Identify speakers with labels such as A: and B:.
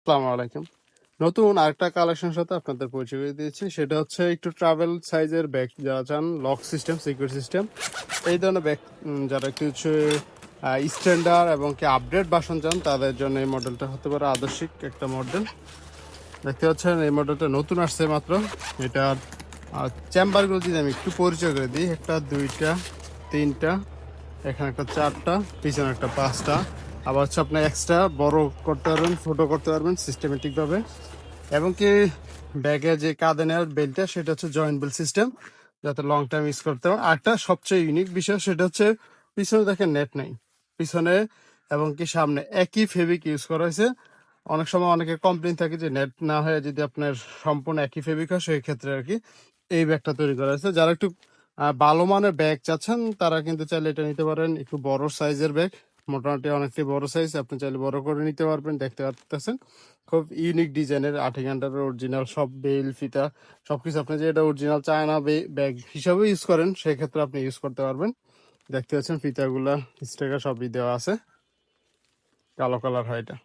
A: আসসালামু আলাইকুম। নতুন আরেকটা কালেকশনের সাথে আপনাদের পরিচয় করে দিয়েছি। সেটা হচ্ছে একটু ট্রাভেল সাইজের ব্যাগ যারা চান, লক সিস্টেম, সিকিউর সিস্টেম। এই ধরনের ব্যাগ যারা একটু হচ্ছে স্ট্যান্ডার্ড এবং কি আপডেট ভার্সন চান, তাদের জন্য এই মডেলটা হতে পারে আদর্শিক একটা মডেল। দেখতে পাচ্ছেন এই মডেলটা নতুন আসছে মাত্র। এটার চেম্বারগুলো যদি আমি একটু পরিচয় করে দিই, একটা, দুইটা, তিনটা, এখানে একটা চারটা, পিছনে একটা পাঁচটা। আবার হচ্ছে আপনার এক্সট্রা বড় করতে পারবেন, ছোটো করতে পারবেন সিস্টেমেটিকভাবে। এবং কি ব্যাগের যে কাঁধে নেওয়ার বেল্টটা, সেটা হচ্ছে জয়েন্ট বেল্ট সিস্টেম, যাতে লং টাইম ইউজ করতে পারেন। আরেকটা সবচেয়ে ইউনিক বিষয় সেটা হচ্ছে পিছনে দেখেন নেট নেই পিছনে, এবং কি সামনে একই ফেব্রিক ইউজ করা হয়েছে। অনেক সময় অনেকে কমপ্লেন থাকে যে নেট না হয়ে যদি আপনার সম্পূর্ণ একই ফেব্রিক হয়, সেই ক্ষেত্রে আর কি এই ব্যাগটা তৈরি করা হয়েছে। যারা একটু ভালো মানের ব্যাগ চাচ্ছেন, তারা কিন্তু চাইলে এটা নিতে পারেন। একটু বড় সাইজের ব্যাগ, মোটামুটি অনেকটাই বড় সাইজ, আপনি চাইলে বড় করে নিতে পারবেন। দেখতে পারতেছেন খুব ইউনিক ডিজাইনের, 8 ঘন্টার অরিজিনাল সব বেল ফিতা সবকিছু। আপনি যে এটা অরিজিনাল চায়না ব্যাগ হিসাবে ইউজ করেন, সেক্ষেত্রে আপনি ইউজ করতে পারবেন। দেখতে পাচ্ছেন ফিতাগুলা স্টিকার সবই দেওয়া আছে, কালো কালার হয় এটা।